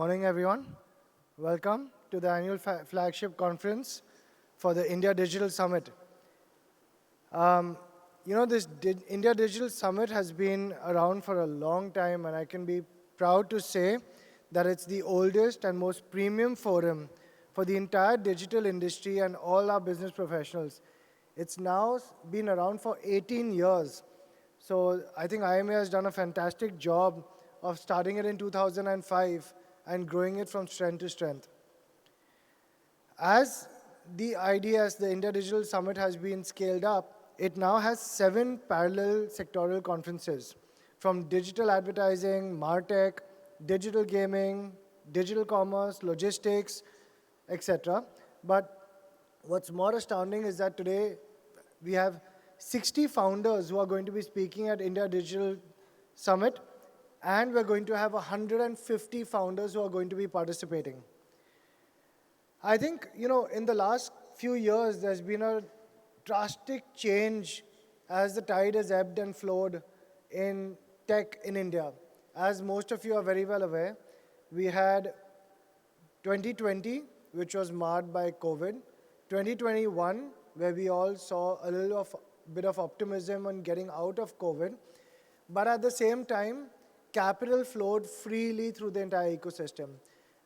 Morning, everyone. Welcome to the annual flagship conference for the India Digital Summit. This India Digital Summit has been around for a long time, and I can be proud to say that it's the oldest and most premium forum for the entire digital industry and all our business professionals. It's now been around for 18 years. So I think IAMAI has done a fantastic job of starting it in 2005 and growing it from strength to strength. As the IDS, the India Digital Summit, has been scaled up, it now has 7 parallel sectoral conferences from digital advertising, MarTech, digital gaming, digital commerce, logistics, etc. But what's more astounding is that today we have 60 founders who are going to be speaking at India Digital Summit, and we're going to have 150 founders who are going to be participating. I think, in the last few years, there's been a drastic change as the tide has ebbed and flowed in tech in India. As most of you are very well aware, we had 2020, which was marred by COVID, 2021, where we all saw a bit of optimism on getting out of COVID, but at the same time, capital flowed freely through the entire ecosystem.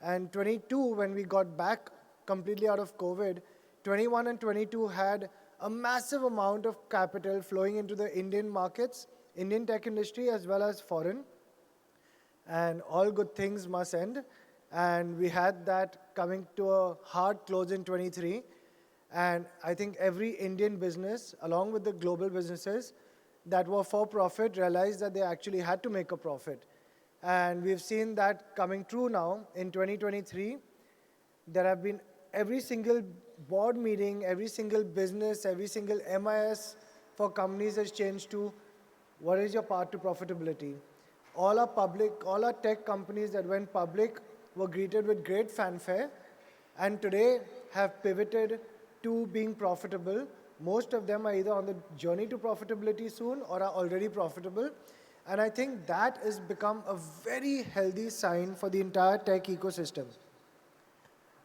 And 22, when we got back completely out of COVID, 21 and 22 had a massive amount of capital flowing into the Indian markets, Indian tech industry, as well as foreign. And all good things must end. And we had that coming to a hard close in 23. And I think every Indian business, along with the global businesses that were for profit, realized that they actually had to make a profit. And we've seen that coming true now in 2023. There have been every single board meeting, every single business, every single MIS for companies has changed to what is your path to profitability. All our tech companies that went public were greeted with great fanfare and today have pivoted to being profitable. Most of them are either on the journey to profitability soon or are already profitable. And I think that has become a very healthy sign for the entire tech ecosystem.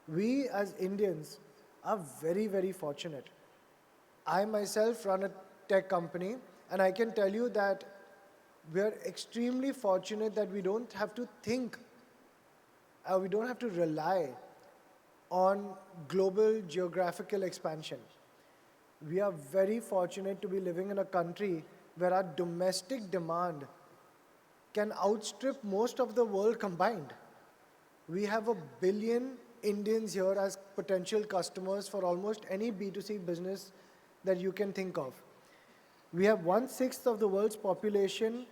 We as Indians are very, very fortunate. I myself run a tech company, and I can tell you that we are extremely fortunate that we don't have to think, we don't have to rely on global geographical expansion. We are very fortunate to be living in a country where our domestic demand can outstrip most of the world combined. We have 1 billion Indians here as potential customers for almost any B2C business that you can think of. We have 1/6 of the world's population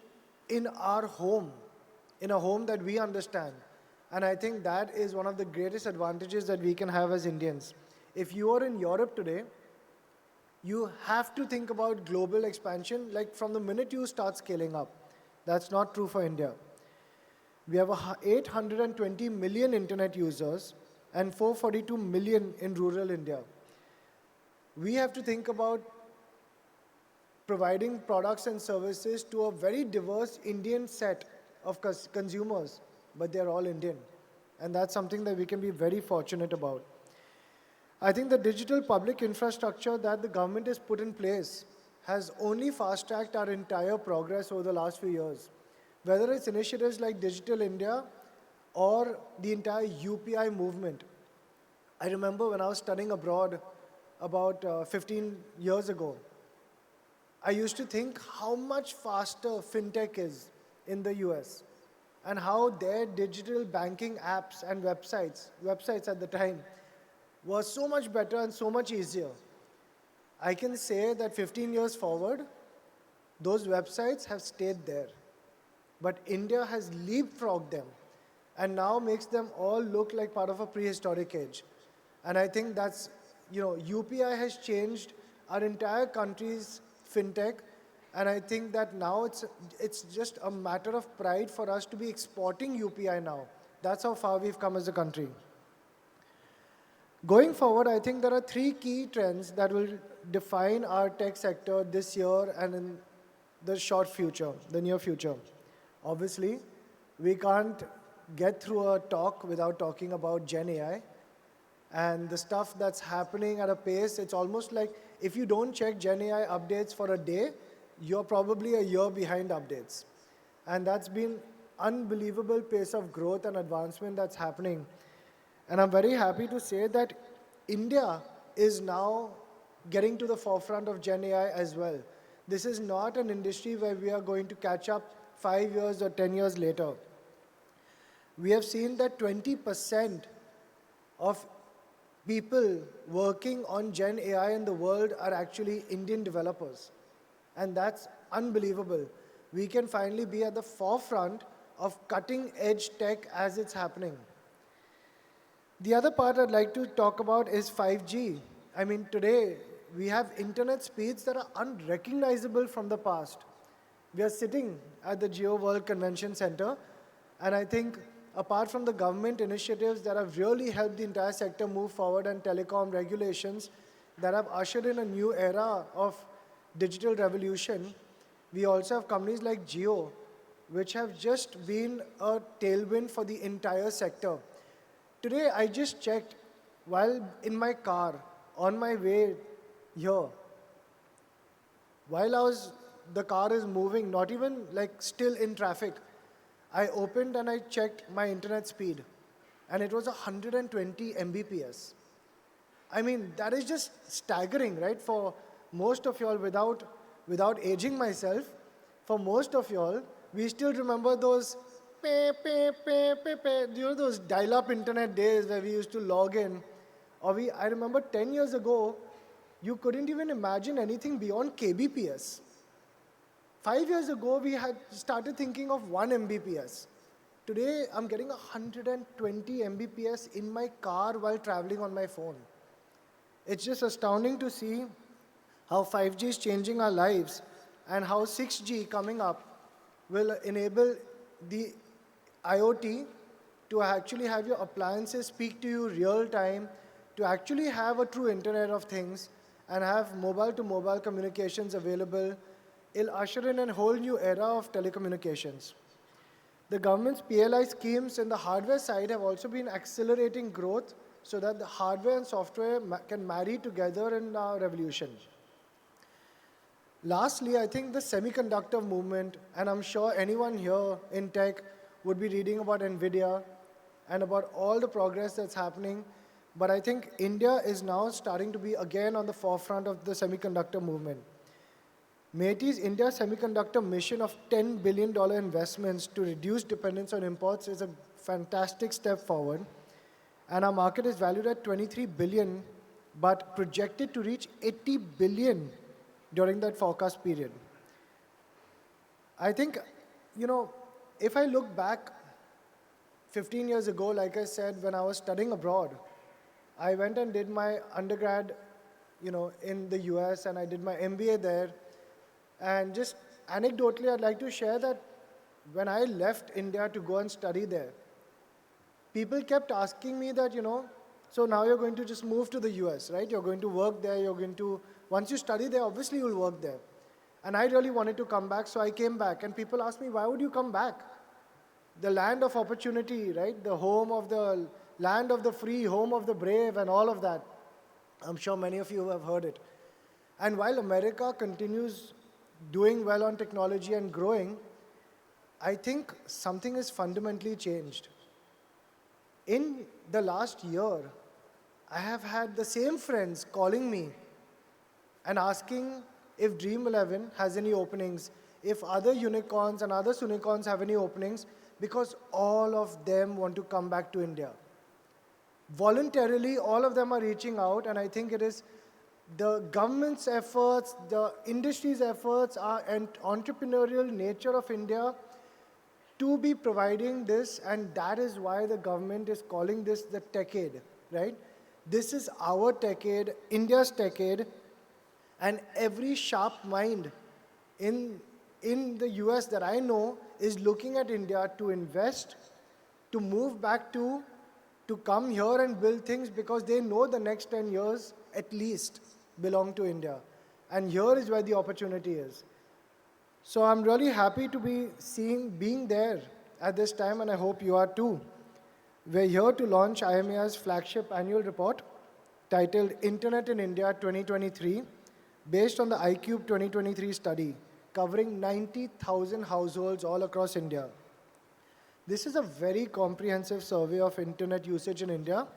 in our home, in a home that we understand. And I think that is one of the greatest advantages that we can have as Indians. If you are in Europe today, you have to think about global expansion like from the minute you start scaling up. That's not true for India. We have 820 million internet users and 442 million in rural India. We have to think about providing products and services to a very diverse Indian set of consumers, but they're all Indian. And that's something that we can be very fortunate about. I think the digital public infrastructure that the government has put in place has only fast-tracked our entire progress over the last few years. Whether it's initiatives like Digital India or the entire UPI movement. I remember when I was studying abroad about 15 years ago, I used to think how much faster fintech is in the US and how their digital banking apps and websites at the time, was so much better and so much easier. I can say that 15 years forward, those websites have stayed there. But India has leapfrogged them and now makes them all look like part of a prehistoric age. And I think that's, UPI has changed our entire country's fintech. And I think that now it's just a matter of pride for us to be exporting UPI now. That's how far we've come as a country. Going forward, I think there are 3 key trends that will define our tech sector this year and in the short future, the near future. Obviously, we can't get through a talk without talking about Gen AI and the stuff that's happening at a pace. It's almost like if you don't check Gen AI updates for a day, you're probably a year behind updates. And that's been unbelievable pace of growth and advancement that's happening. And I'm very happy to say that India is now getting to the forefront of Gen AI as well. This is not an industry where we are going to catch up 5 years or 10 years later. We have seen that 20% of people working on Gen AI in the world are actually Indian developers. And that's unbelievable. We can finally be at the forefront of cutting edge tech as it's happening. The other part I'd like to talk about is 5G. I mean, today we have internet speeds that are unrecognizable from the past. We are sitting at the Geo World Convention Center, and I think apart from the government initiatives that have really helped the entire sector move forward and telecom regulations that have ushered in a new era of digital revolution, we also have companies like Geo, which have just been a tailwind for the entire sector. Today, I just checked while in my car on my way here, while the car is moving, not even like still in traffic, I opened and I checked my internet speed, and it was 120 Mbps. I mean, that is just staggering, right? For most of y'all, without aging myself, for most of y'all, we still remember those those dial-up internet days where we used to log in. I remember 10 years ago, you couldn't even imagine anything beyond kbps. 5 years ago, we had started thinking of 1 Mbps. Today, I'm getting 120 Mbps in my car while traveling on my phone. It's just astounding to see how 5G is changing our lives and how 6G coming up will enable the IoT to actually have your appliances speak to you real time, to actually have a true Internet of Things and have mobile-to-mobile communications available. It'll usher in a whole new era of telecommunications. The government's PLI schemes in the hardware side have also been accelerating growth so that the hardware and software can marry together in our revolution. Lastly, I think the semiconductor movement, and I'm sure anyone here in tech would be reading about NVIDIA and about all the progress that's happening, but I think India is now starting to be again on the forefront of the semiconductor movement. MeitY's India semiconductor mission of $10 billion investments to reduce dependence on imports is a fantastic step forward, and our market is valued at 23 billion, but projected to reach 80 billion during that forecast period. I think, if I look back 15 years ago, like I said, when I was studying abroad, I went and did my undergrad, in the US, and I did my MBA there. And just anecdotally, I'd like to share that when I left India to go and study there, people kept asking me that, so now you're going to just move to the US, right? You're going to work there, once you study there, obviously you'll work there. And I really wanted to come back, so I came back. And people asked me, why would you come back? The land of opportunity, right? The land of the free, home of the brave, and all of that. I'm sure many of you have heard it. And while America continues doing well on technology and growing, I think something has fundamentally changed. In the last year, I have had the same friends calling me and asking if Dream11 has any openings, if other unicorns and other unicorns have any openings, because all of them want to come back to India. Voluntarily, all of them are reaching out, and I think it is the government's efforts, the industry's efforts, and entrepreneurial nature of India to be providing this, and that is why the government is calling this the techade, right? This is our techade, India's techade, and every sharp mind in the US that I know is looking at India to invest, to move back to come here and build things, because they know the next 10 years at least belong to India. And here is where the opportunity is. So I'm really happy to be being there at this time, and I hope you are too. We're here to launch IAMAI's flagship annual report titled Internet in India 2023, based on the iCube 2023 study, covering 90,000 households all across India. This is a very comprehensive survey of internet usage in India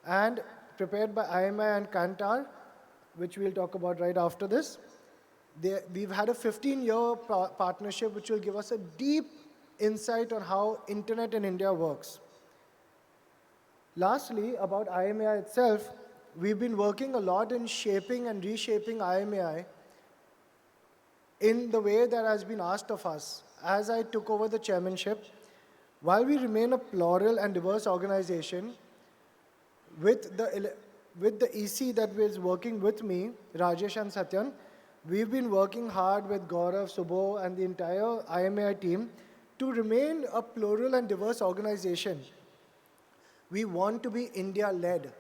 and prepared by IAMAI and KANTAR, which we'll talk about right after this. We've had a 15-year partnership which will give us a deep insight on how internet in India works. Lastly, about IAMAI itself, we've been working a lot in shaping and reshaping IAMAI in the way that has been asked of us. As I took over the chairmanship, while we remain a plural and diverse organization, with the EC that is working with me, Rajesh and Satyan, we've been working hard with Gaurav, Subho, and the entire IAMAI team to remain a plural and diverse organization. We want to be India-led,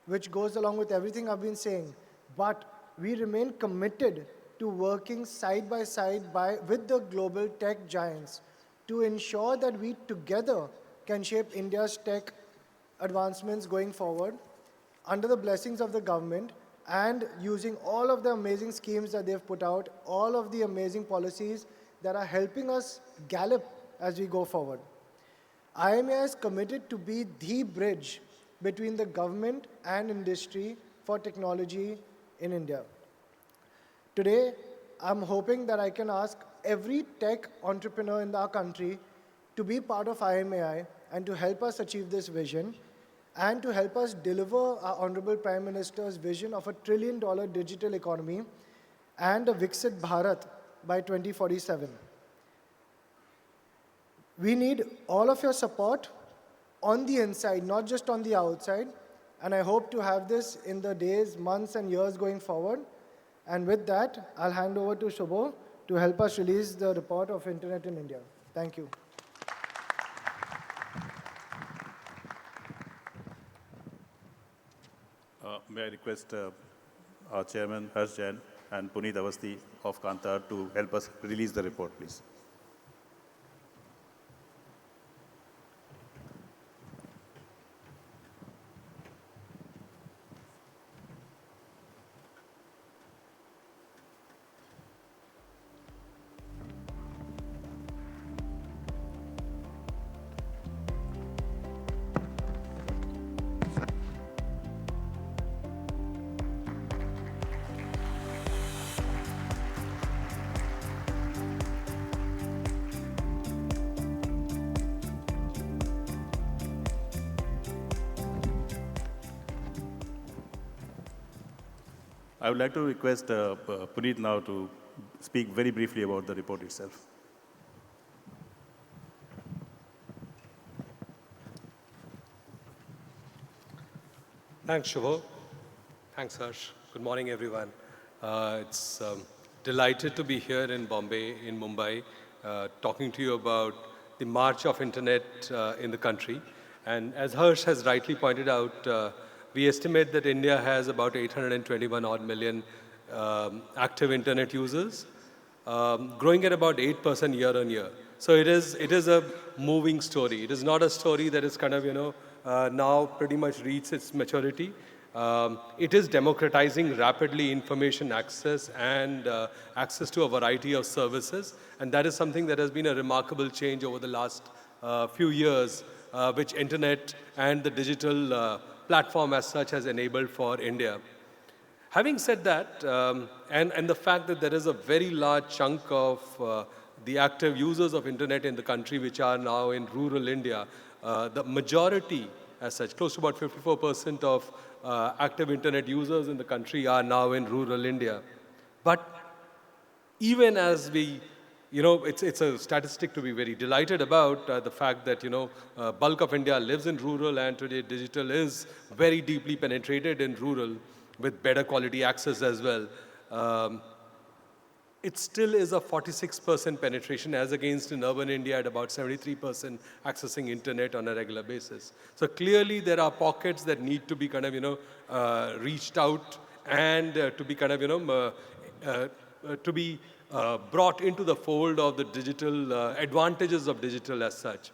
which goes along with everything I've been saying, but we remain committed to working side by side with the global tech giants to ensure that we together can shape India's tech advancements going forward under the blessings of the government and using all of the amazing schemes that they've put out, all of the amazing policies that are helping us gallop as we go forward. IAMAI is committed to be the bridge between the government and industry for technology in India. Today, I'm hoping that I can ask every tech entrepreneur in our country to be part of IAMAI and to help us achieve this vision and to help us deliver our Honorable Prime Minister's vision of $1 trillion digital economy and a Viksit Bharat by 2047. We need all of your support on the inside, not just on the outside, and I hope to have this in the days, months, and years going forward. And with that, I'll hand over to Subho to help us release the report of Internet in India. Thank you. May I request our chairman, Jain, and Puneet Avasthi of KANTAR to help us release the report, please. I would like to request Puneet now to speak very briefly about the report itself. Thanks, Subho. Thanks, Harsh. Good morning, everyone. It's delighted to be here in Bombay, in Mumbai, talking to you about the march of internet in the country. And as Harsh has rightly pointed out, we estimate that India has about 821 odd million active internet users, growing at about 8% year on year. So it is a moving story. It is not a story that is kind of, now pretty much reached its maturity. It is democratizing rapidly information access and access to a variety of services. And that is something that has been a remarkable change over the last few years, which internet and the digital platform as such has enabled for India. Having said that, and the fact that there is a very large chunk of the active users of internet in the country which are now in rural India, the majority as such, close to about 54% of active internet users in the country are now in rural India. But even as we, it's a statistic to be very delighted about, the fact that, bulk of India lives in rural and today digital is very deeply penetrated in rural with better quality access as well. It still is a 46% penetration as against in urban India at about 73% accessing internet on a regular basis. So clearly there are pockets that need to be kind of, reached out and to be kind of, to be brought into the fold of the digital advantages of digital as such.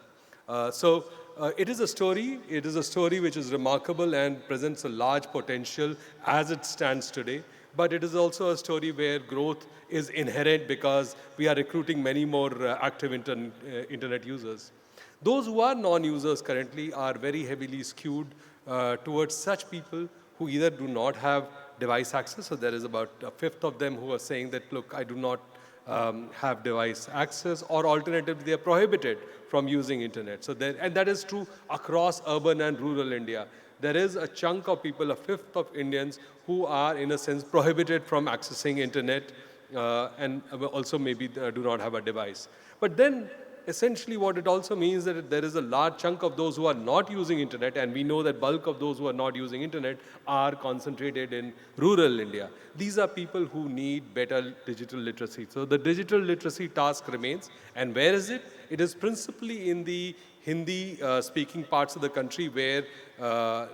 It is a story. It is a story which is remarkable and presents a large potential as it stands today. But it is also a story where growth is inherent because we are recruiting many more active internet users. Those who are non-users currently are very heavily skewed towards such people who either do not have device access, so there is about a fifth of them who are saying that, look, I do not have device access, or alternatively, they are prohibited from using internet. And that is true across urban and rural India. There is a chunk of people, a fifth of Indians, who are, in a sense, prohibited from accessing internet and also maybe do not have a device. But then, essentially what it also means that there is a large chunk of those who are not using internet, and we know that bulk of those who are not using internet are concentrated in rural India. These are people who need better digital literacy. So the digital literacy task remains. And where is it? It is principally in the Hindi speaking parts of the country where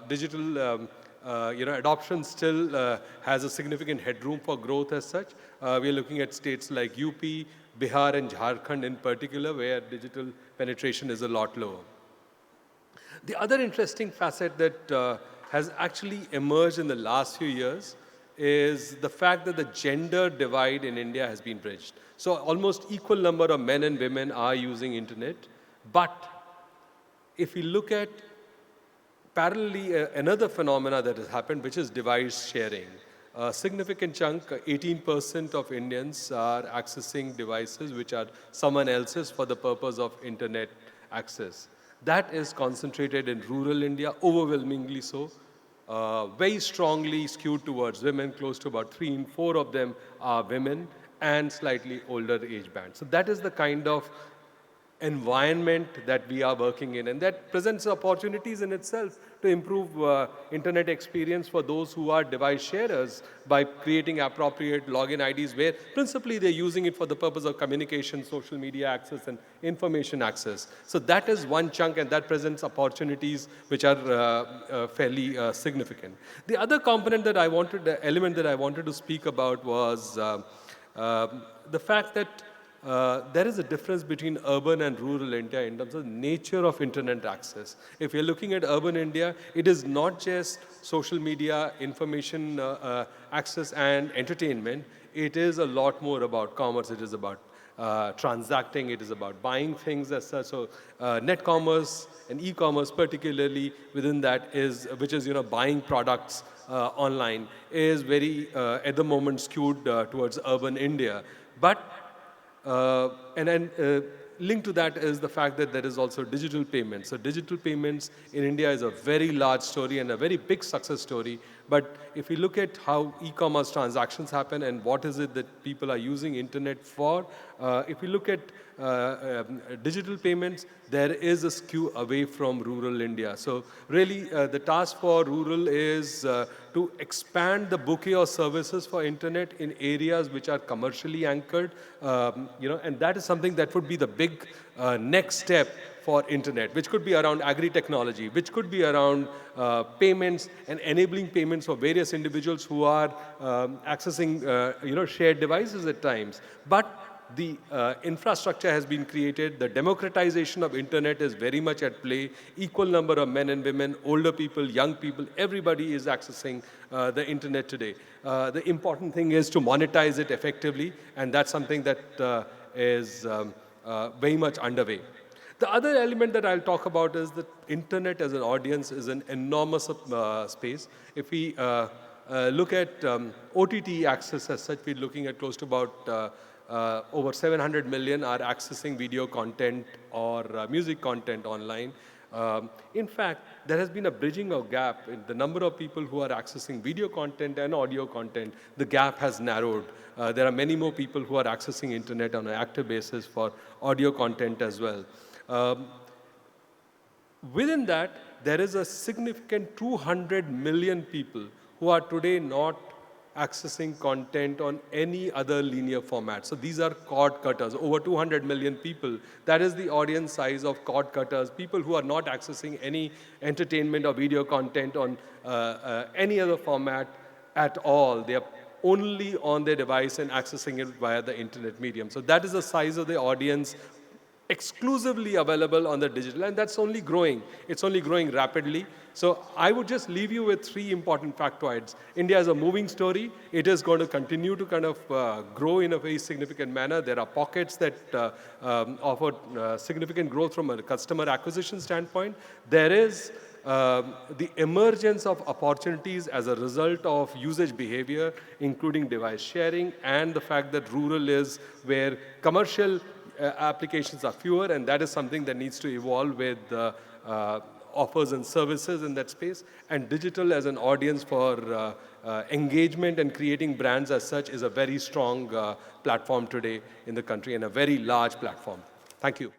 digital adoption still has a significant headroom for growth as such. We are looking at states like UP, Bihar and Jharkhand in particular, where digital penetration is a lot lower. The other interesting facet that has actually emerged in the last few years is the fact that the gender divide in India has been bridged. So almost equal number of men and women are using internet. But if we look at parallelly another phenomena that has happened, which is device sharing. A significant chunk, 18% of Indians are accessing devices which are someone else's for the purpose of internet access. That is concentrated in rural India, overwhelmingly so. Very strongly skewed towards women, close to about 3 in 4 of them are women and slightly older age band. So that is the kind of environment that we are working in, and that presents opportunities in itself to improve internet experience for those who are device sharers by creating appropriate login IDs where principally they're using it for the purpose of communication, social media access and information access. So that is one chunk, and that presents opportunities which are fairly significant. The other component that element that I wanted to speak about was the fact that there is a difference between urban and rural India in terms of nature of internet access. If you're looking at urban India, it is not just social media, information access and entertainment. It is a lot more about commerce. It is about transacting. It is about buying things as such. So net commerce and e-commerce particularly within that which is buying products online is very at the moment skewed towards urban India. But linked to that is the fact that there is also digital payments. So digital payments in India is a very large story and a very big success story. But if we look at how e-commerce transactions happen and what is it that people are using internet for, if we look at digital payments, there is a skew away from rural India. So really the task for rural is to expand the bouquet of services for internet in areas which are commercially anchored, and that is something that would be the big next step for internet, which could be around agri-technology, which could be around payments and enabling payments for various individuals who are accessing shared devices at times. But the infrastructure has been created. The democratization of internet is very much at play. Equal number of men and women, older people, young people, everybody is accessing the internet today. The important thing is to monetize it effectively, and that's something that is very much underway. The other element that I'll talk about is that internet as an audience is an enormous space. If we look at OTT access as such, we're looking at close to about over 700 million are accessing video content or music content online. In fact, there has been a bridging of gap in the number of people who are accessing video content and audio content. The gap has narrowed. There are many more people who are accessing internet on an active basis for audio content as well. Within that, there is a significant 200 million people who are today not accessing content on any other linear format. So these are cord cutters, over 200 million people. That is the audience size of cord cutters, people who are not accessing any entertainment or video content on any other format at all. They are only on their device and accessing it via the internet medium. So that is the size of the audience exclusively available on the digital, and that's only growing. It's only growing rapidly. So I would just leave you with 3 important factoids. India is a moving story. It is going to continue to kind of grow in a very significant manner. There are pockets that offer significant growth from a customer acquisition standpoint. There is the emergence of opportunities as a result of usage behavior, including device sharing, and the fact that rural is where commercial applications are fewer, and that is something that needs to evolve with offers and services in that space. And digital as an audience for engagement and creating brands as such is a very strong platform today in the country, and a very large platform. Thank you.